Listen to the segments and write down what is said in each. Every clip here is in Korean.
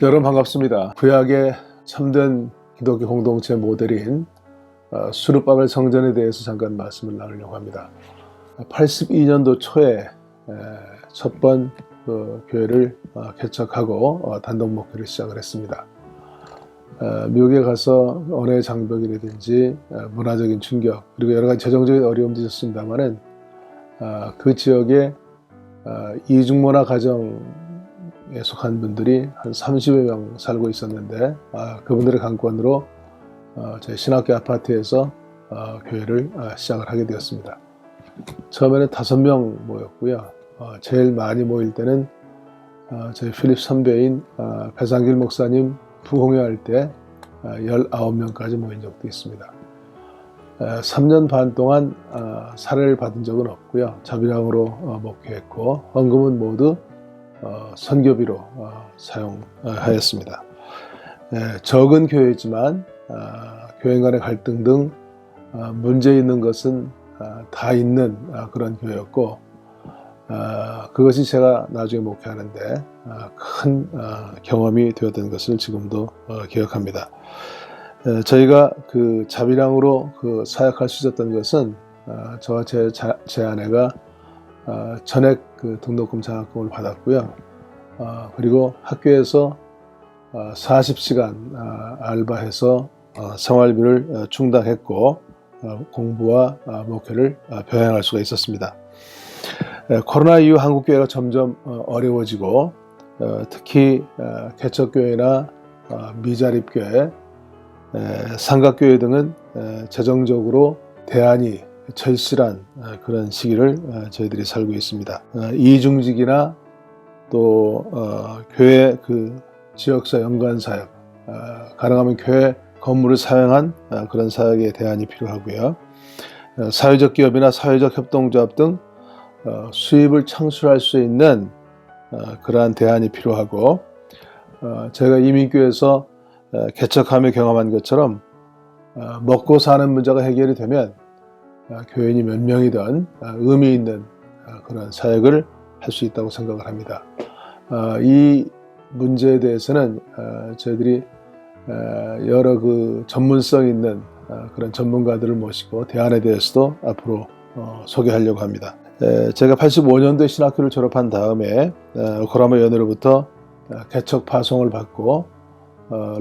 여러분 반갑습니다. 구약의 참된 기독교 공동체 모델인 수르바벨 성전에 대해서 잠깐 말씀을 나누려고 합니다. 82년도 초에 첫 번 교회를 개척하고 단독 목회를 시작을 했습니다. 미국에 가서 언어의 장벽이라든지 문화적인 충격 그리고 여러 가지 재정적인 어려움도 있었습니다만은 그 지역에 이중문화 가정에 속한 분들이 한 30여 명 살고 있었는데 그분들의 강권으로 저희 신학교 아파트에서 교회를 시작을 하게 되었습니다. 처음에는 5명 모였고요. 제일 많이 모일 때는 저희 필립 선배인 배상길 목사님 부공회할 때 19명까지 모인 적도 있습니다. 3년 반 동안 사례를 받은 적은 없고요. 자비량으로 목회했고 헌금은 모두 선교비로 사용하였습니다. 적은 교회지만 교회 간의 갈등 등 문제 있는 것은 다 있는 그런 교회였고 그것이 제가 나중에 목회하는데 큰 경험이 되었던 것을 지금도 기억합니다. 저희가 그 자비량으로 사역할 수 있었던 것은 저와 제 아내가 전액 등록금 장학금을 받았고요. 그리고 학교에서 40시간 알바해서 생활비를 충당했고 공부와 목회를 병행할 수가 있었습니다. 코로나 이후 한국교회가 점점 어려워지고 특히 개척교회나 미자립교회, 삼각교회 등은 재정적으로 대안이 절실한 그런 시기를 저희들이 살고 있습니다. 이중직이나 또 교회 지역사 연관 사역, 가능하면 교회 건물을 사용한 그런 사역에 대안이 필요하고요. 사회적 기업이나 사회적 협동조합 등 수입을 창출할 수 있는 그러한 대안이 필요하고 제가 이민교에서 개척하며 경험한 것처럼 먹고 사는 문제가 해결이 되면 교인이 몇 명이든 의미 있는 그런 사역을 할 수 있다고 생각을 합니다. 이 문제에 대해서는 저희들이 여러 전문성 있는 그런 전문가들을 모시고 대안에 대해서도 앞으로 소개하려고 합니다. 제가 85년도에 신학교를 졸업한 다음에 오클라호마 연으로부터 개척 파송을 받고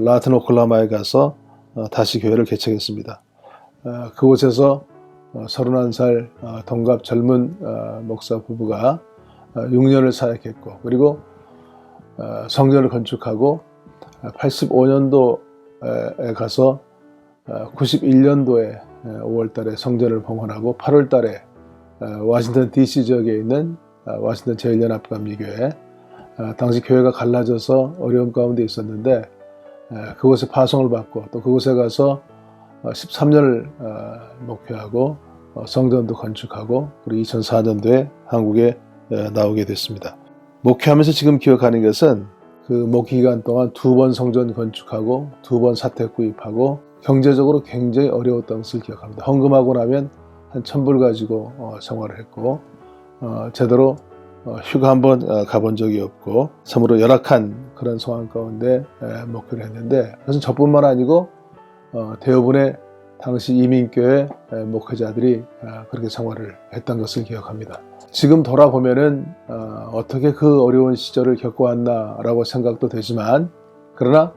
라튼 오클라호마에 가서 다시 교회를 개척했습니다. 그곳에서 31살 동갑 젊은 목사 부부가 6년을 사역했고 그리고 성전을 건축하고 85년도에 가서 91년도에 5월달에 성전을 봉헌하고 8월달에 워싱턴 DC 지역에 있는 워싱턴 제1연합감리교회 당시 교회가 갈라져서 어려움 가운데 있었는데 그곳에 파송을 받고 또 그곳에 가서 13년을 목회하고 성전도 건축하고 그리고 2004년도에 한국에 나오게 됐습니다. 목회하면서 지금 기억하는 것은 그 목회 기간 동안 2번 성전 건축하고 2번 사택 구입하고 경제적으로 굉장히 어려웠던 것을 기억합니다. 헌금하고 나면 한 1,000불 가지고 생활을 했고 제대로 휴가 한번 가본 적이 없고 참으로 열악한 그런 상황 가운데 목회를 했는데 그것은 저뿐만 아니고 대부분의 당시 이민교회 목회자들이 그렇게 생활을 했던 것을 기억합니다. 지금 돌아보면은 어떻게 그 어려운 시절을 겪어왔나라고 생각도 되지만 그러나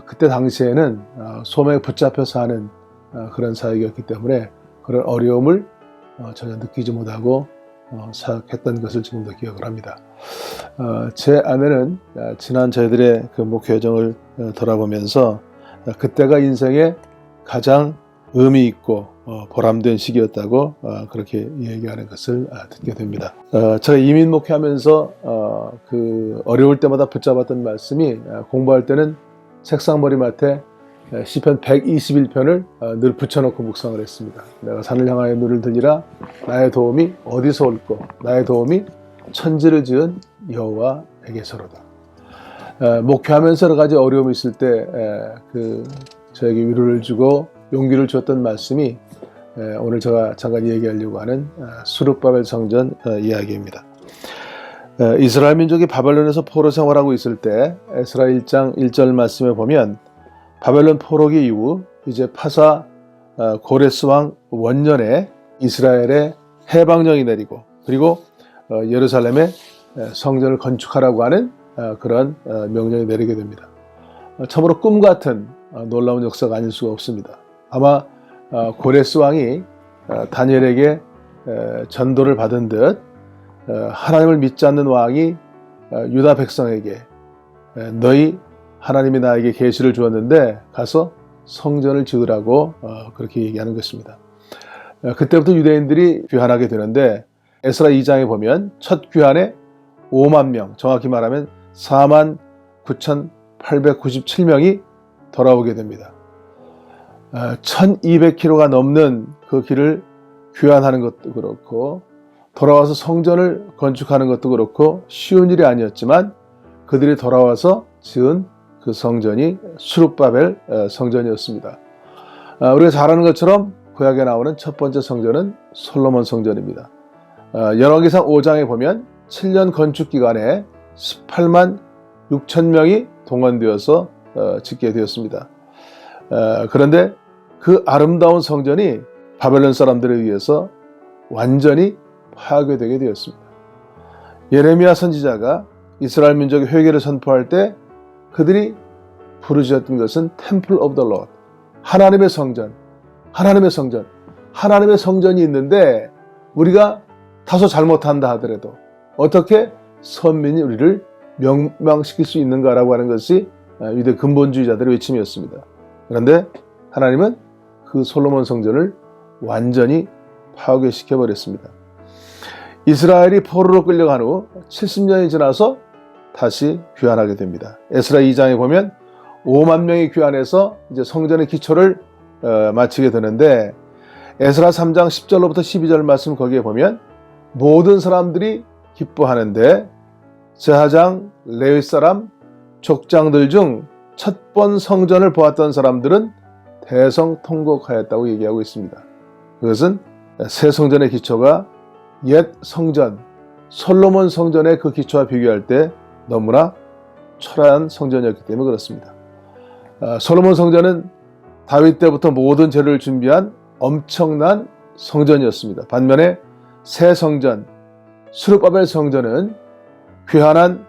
그때 당시에는 소매에 붙잡혀 사는 그런 사역이었기 때문에 그런 어려움을 전혀 느끼지 못하고 사역했던 것을 지금도 기억을 합니다. 제 아내는 지난 저희들의 그 목회 여정을 돌아보면서 그때가 인생의 가장 의미 있고 보람된 시기였다고 그렇게 얘기하는 것을 듣게 됩니다. 제가 이민 목회하면서 그 어려울 때마다 붙잡았던 말씀이 공부할 때는 책상 머리맡에 시편 121편을 늘 붙여놓고 묵상을 했습니다. 내가 산을 향하여 눈을 들리라 나의 도움이 어디서 올꼬 나의 도움이 천지를 지은 여호와에게서로다. 목회하면서 여러 가지 어려움이 있을 때 저에게 위로를 주고 용기를 줬던 말씀이 오늘 제가 잠깐 얘기하려고 하는 수르바벨 성전 이야기입니다. 이스라엘 민족이 바벨론에서 포로 생활하고 있을 때 에스라 1장 1절 말씀에 보면 바벨론 포로기 이후 이제 파사 고레스 왕 원년에 이스라엘에 해방령이 내리고 그리고 예루살렘에 성전을 건축하라고 하는 그런 명령이 내리게 됩니다. 참으로 꿈 같은 놀라운 역사가 아닐 수가 없습니다. 아마 고레스 왕이 다니엘에게 전도를 받은 듯 하나님을 믿지 않는 왕이 유다 백성에게 너희 하나님이 나에게 계시를 주었는데 가서 성전을 지으라고 그렇게 얘기하는 것입니다. 그때부터 유대인들이 귀환하게 되는데 에스라 2장에 보면 첫 귀환에 5만 명, 정확히 말하면 49,897명이 돌아오게 됩니다. 1200km가 넘는 그 길을 귀환하는 것도 그렇고 돌아와서 성전을 건축하는 것도 그렇고 쉬운 일이 아니었지만 그들이 돌아와서 지은 그 성전이 수룹바벨 성전이었습니다. 우리가 잘 아는 것처럼 구약에 나오는 첫 번째 성전은 솔로몬 성전입니다. 열왕기상 5장에 보면 7년 건축 기간에 18만 6천 명이 동원되어서 짓게 되었습니다. 그런데 그 아름다운 성전이 바벨론 사람들에 의해서 완전히 파괴되게 되었습니다. 예레미야 선지자가 이스라엘 민족의 회개를 선포할 때 그들이 부르짖었던 것은 Temple of the Lord, 하나님의 성전, 하나님의 성전, 하나님의 성전이 있는데 우리가 다소 잘못한다 하더라도 어떻게 선민이 우리를 멸망시킬 수 있는가라고 하는 것이 유대 근본주의자들의 외침이었습니다. 그런데 하나님은 그 솔로몬 성전을 완전히 파괴시켜 버렸습니다. 이스라엘이 포로로 끌려간 후 70년이 지나서 다시 귀환하게 됩니다. 에스라 2장에 보면 5만 명이 귀환해서 이제 성전의 기초를 마치게 되는데 에스라 3장 10절로부터 12절 말씀 거기에 보면 모든 사람들이 기뻐하는데 제사장, 레위 사람, 족장들 중 첫 번 성전을 보았던 사람들은 대성통곡하였다고 얘기하고 있습니다. 그것은 새 성전의 기초가 옛 성전, 솔로몬 성전의 그 기초와 비교할 때 너무나 초라한 성전이었기 때문에 그렇습니다. 솔로몬 성전은 다윗 때부터 모든 재료를 준비한 엄청난 성전이었습니다. 반면에 새 성전, 스룹바벨 성전은 귀환한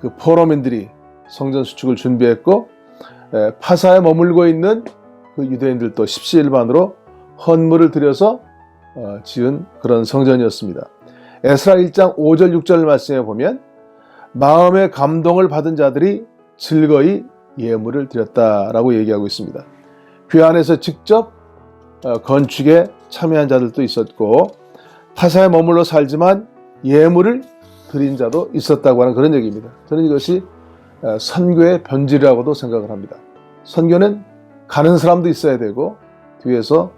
그 포로민들이 성전 수축을 준비했고 파사에 머물고 있는 그 유대인들도 십시일반으로 헌물을 들여서 지은 그런 성전이었습니다. 에스라 1장 5절 6절 말씀에 보면 마음의 감동을 받은 자들이 즐거이 예물을 드렸다라고 얘기하고 있습니다. 귀환에서 직접 건축에 참여한 자들도 있었고 파사에 머물러 살지만 예물을 드린 자도 있었다고 하는 그런 얘기입니다. 저는 이것이 선교의 본질이라고도 생각을 합니다. 선교는 가는 사람도 있어야 되고 뒤에서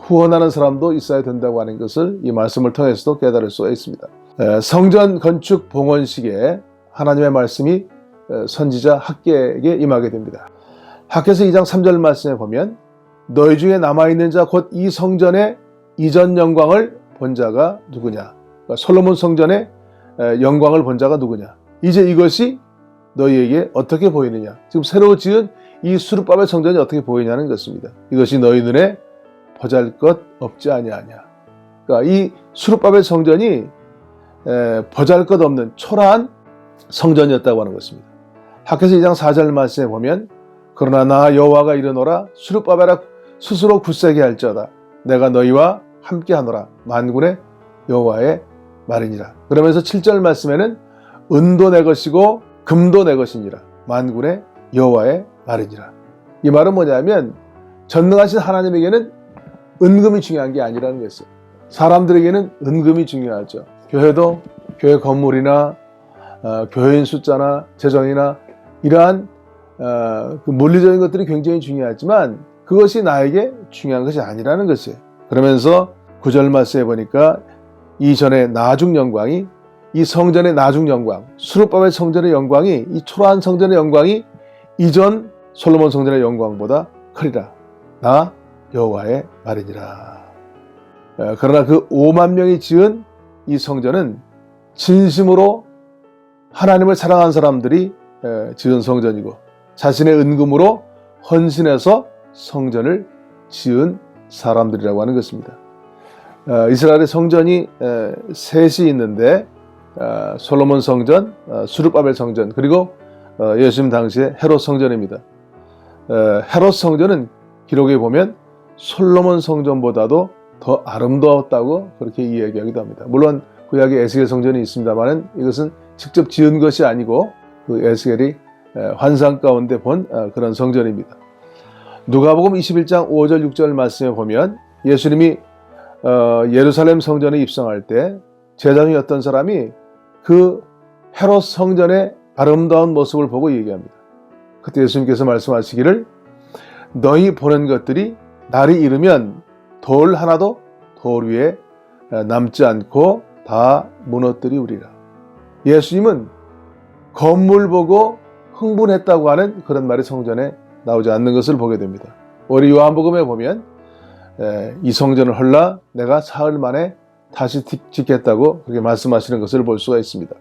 후원하는 사람도 있어야 된다고 하는 것을 이 말씀을 통해서도 깨달을 수가 있습니다. 성전 건축 봉헌식에 하나님의 말씀이 선지자 학개에게 임하게 됩니다. 학개서 2장 3절 말씀에 보면 너희 중에 남아있는 자 곧 이 성전의 이전 영광을 본 자가 누구냐? 그러니까 솔로몬 성전의 영광을 본 자가 누구냐? 이제 이것이 너희에게 어떻게 보이느냐? 지금 새로 지은 이 수룹바벨 성전이 어떻게 보이냐는 것입니다. 이것이 너희 눈에 보잘것 없지 아니하냐. 그러니까 이 수룹바벨 성전이 보잘것 없는 초라한 성전이었다고 하는 것입니다. 학개서 2장 4절 말씀에 보면 그러나 나 여호와가 이르노라 수룹바벨아 스스로 굳세게 할지어다 내가 너희와 함께하노라 만군의 여호와의 말이니라. 그러면서 7절 말씀에는 은도 내 것이고 금도 내 것이니라 만군의 여호와의 말이니라. 이 말은 뭐냐면 전능하신 하나님에게는 은금이 중요한 게 아니라는 것이에요. 사람들에게는 은금이 중요하죠. 교회도 교회 건물이나 교회인 숫자나 재정이나 이러한 그 물리적인 것들이 굉장히 중요하지만 그것이 나에게 중요한 것이 아니라는 것이에요. 그러면서 9절 말씀에 보니까 이전의 나중 영광이 이 성전의 나중 영광, 수룹바벨 성전의 영광이 이 초라한 성전의 영광이 이전 솔로몬 성전의 영광보다 크리라. 나 여호와의 말이니라. 그러나 그 5만 명이 지은 이 성전은 진심으로 하나님을 사랑한 사람들이 지은 성전이고 자신의 은금으로 헌신해서 성전을 지은 사람들이라고 하는 것입니다. 이스라엘의 성전이 셋이 있는데 솔로몬 성전, 스룹바벨 성전, 그리고 예수님 당시에 헤롯 성전입니다. 헤롯 성전은 기록에 보면 솔로몬 성전보다도 더 아름다웠다고 그렇게 이야기하기도 합니다. 물론 구약에 에스겔 성전이 있습니다만 이것은 직접 지은 것이 아니고 그 에스겔이 환상 가운데 본 그런 성전입니다. 누가복음 21장 5절 6절 말씀에 보면 예수님이 예루살렘 성전에 입성할 때 제자중에 어떤 사람이 그 헤롯 성전의 아름다운 모습을 보고 얘기합니다. 그때 예수님께서 말씀하시기를 너희 보는 것들이 날이 이르면 돌 하나도 돌 위에 남지 않고 다 무너뜨리우리라. 예수님은 건물 보고 흥분했다고 하는 그런 말이 성전에 나오지 않는 것을 보게 됩니다. 우리 요한복음에 보면 이 성전을 헐라 내가 사흘 만에 다시 짓겠다고 그렇게 말씀하시는 것을 볼 수가 있습니다.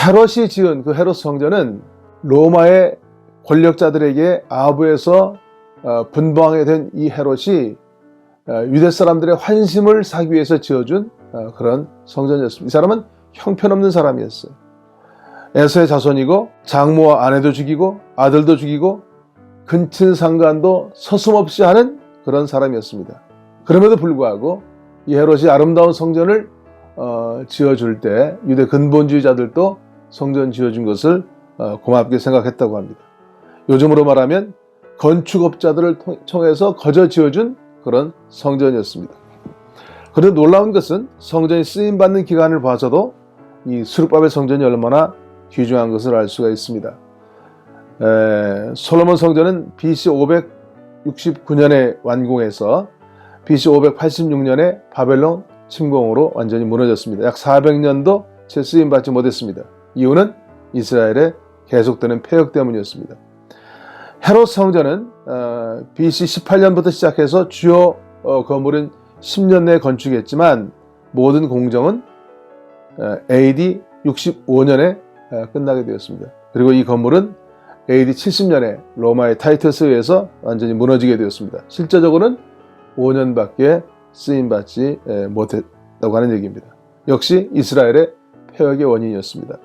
헤롯이 지은 그 헤롯 성전은 로마의 권력자들에게 아부에서 분봉하게 된 이 헤롯이 유대 사람들의 환심을 사기 위해서 지어준 그런 성전이었습니다. 이 사람은 형편없는 사람이었어요. 에서의 자손이고 장모와 아내도 죽이고 아들도 죽이고 근친상간도 서슴없이 하는 그런 사람이었습니다. 그럼에도 불구하고 이 헤롯이 아름다운 성전을 지어줄 때 유대 근본주의자들도 성전 지어준 것을 고맙게 생각했다고 합니다. 요즘으로 말하면 건축업자들을 통해서 거저 지어준 그런 성전이었습니다. 그런데 놀라운 것은 성전이 쓰임받는 기간을 봐서도 이 스룹바벨 성전이 얼마나 귀중한 것을 알 수가 있습니다. 솔로몬 성전은 BC 569년에 완공해서 BC 586년에 바벨론 침공으로 완전히 무너졌습니다. 약 400년도 채 쓰임받지 못했습니다. 이유는 이스라엘의 계속되는 폐역 때문이었습니다. 헤롯 성전은 BC 18년부터 시작해서 주요 건물은 10년 내에 건축했지만 모든 공정은 AD 65년에 끝나게 되었습니다. 그리고 이 건물은 AD 70년에 로마의 타이터스에 의해서 완전히 무너지게 되었습니다. 실제적으로는 5년밖에 쓰임받지 못했다고 하는 얘기입니다. 역시 이스라엘의 폐역의 원인이었습니다.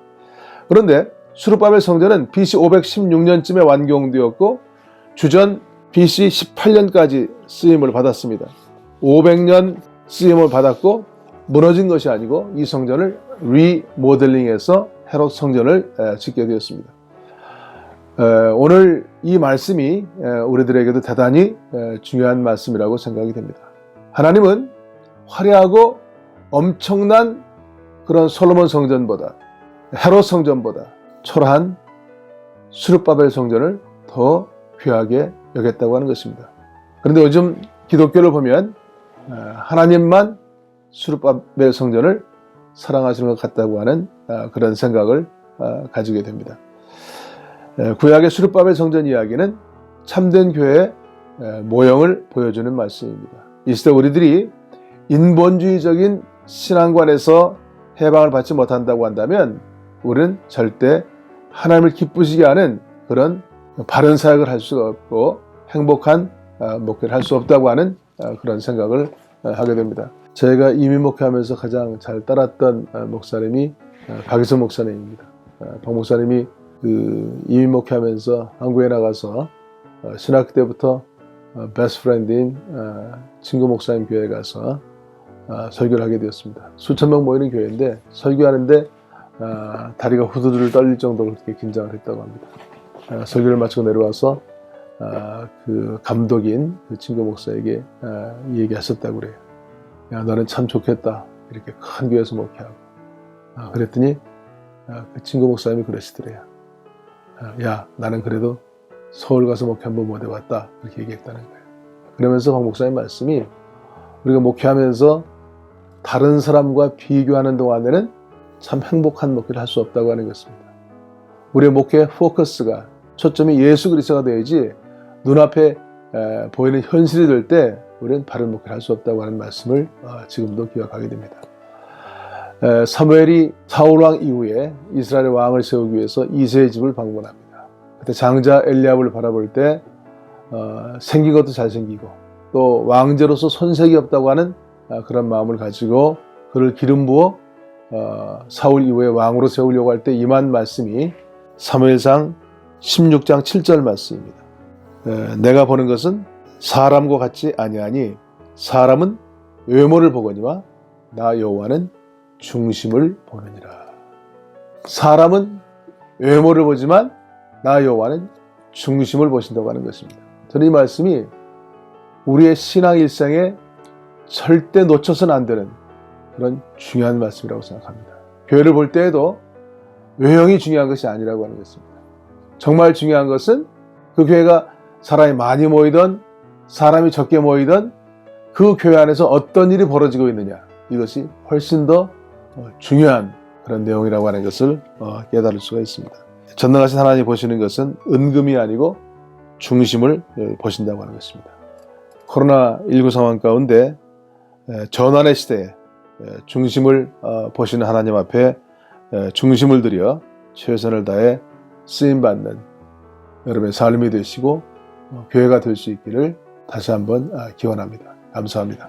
그런데 스룹바벨 성전은 BC 516년쯤에 완공되었고 주전 BC 18년까지 쓰임을 받았습니다. 500년 쓰임을 받았고 무너진 것이 아니고 이 성전을 리모델링해서 헤롯 성전을 짓게 되었습니다. 오늘 이 말씀이 우리들에게도 대단히 중요한 말씀이라고 생각이 됩니다. 하나님은 화려하고 엄청난 그런 솔로몬 성전보다 헤롯 성전보다 초라한 스룹바벨 성전을 더 귀하게 여겼다고 하는 것입니다. 그런데 요즘 기독교를 보면 하나님만 스룹바벨 성전을 사랑하시는 것 같다고 하는 그런 생각을 가지게 됩니다. 구약의 스룹바벨 성전 이야기는 참된 교회의 모형을 보여주는 말씀입니다. 이 시대 우리들이 인본주의적인 신앙관에서 해방을 받지 못한다고 한다면 우리는 절대 하나님을 기쁘시게 하는 그런 바른 사역을 할 수가 없고 행복한 목회를 할 수 없다고 하는 그런 생각을 하게 됩니다. 제가 이민 목회하면서 가장 잘 따랐던 목사님이 박희선 목사님입니다. 박 목사님이 그 이민 목회하면서 한국에 나가서 신학교 때부터 베스트 프렌드인 친구 목사님 교회에 가서 설교를 하게 되었습니다. 수천 명 모이는 교회인데 설교하는데 다리가 후두두를 떨릴 정도로 그렇게 긴장을 했다고 합니다. 설교를 마치고 내려와서 그 감독인 그 친구 목사에게 이 얘기하셨다고 그래요. 야, 너는 참 좋겠다. 이렇게 큰 교회에서 목회하고. 그랬더니 그 친구 목사님이 그러시더래요. 야, 나는 그래도 서울 가서 목회 한번 못 해봤다. 그렇게 얘기했다는 거예요. 그러면서 박 목사님 말씀이 우리가 목회하면서 다른 사람과 비교하는 동안에는 참 행복한 목회를 할 수 없다고 하는 것입니다. 우리의 목회의 포커스가 초점이 예수 그리스도가 되어야지 눈앞에 보이는 현실이 될 때 우리는 바른 목회를 할 수 없다고 하는 말씀을 지금도 기억하게 됩니다. 사무엘이 사울 왕 이후에 이스라엘의 왕을 세우기 위해서 이새의 집을 방문합니다. 그때 장자 엘리압을 바라볼 때 생긴 것도 잘생기고 또 왕제로서 손색이 없다고 하는 그런 마음을 가지고 그를 기름 부어 사울 이후에 왕으로 세우려고 할 때 임한 말씀이 사무엘상 16장 7절 말씀입니다. 내가 보는 것은 사람과 같지 아니하니 사람은 외모를 보거니와 나 여호와는 중심을 보느니라. 사람은 외모를 보지만 나 여호와는 중심을 보신다고 하는 것입니다. 저는 이 말씀이 우리의 신앙 일생에 절대 놓쳐서는 안 되는 그런 중요한 말씀이라고 생각합니다. 교회를 볼 때에도 외형이 중요한 것이 아니라고 하는 것입니다. 정말 중요한 것은 그 교회가 사람이 많이 모이던 사람이 적게 모이던 그 교회 안에서 어떤 일이 벌어지고 있느냐, 이것이 훨씬 더 중요한 그런 내용이라고 하는 것을 깨달을 수가 있습니다. 전능하신 하나님 보시는 것은 은금이 아니고 중심을 보신다고 하는 것입니다. 코로나19 상황 가운데 전환의 시대에 중심을 보시는 하나님 앞에 중심을 들여 최선을 다해 쓰임받는 여러분의 삶이 되시고 교회가 될 수 있기를 다시 한번 기원합니다. 감사합니다.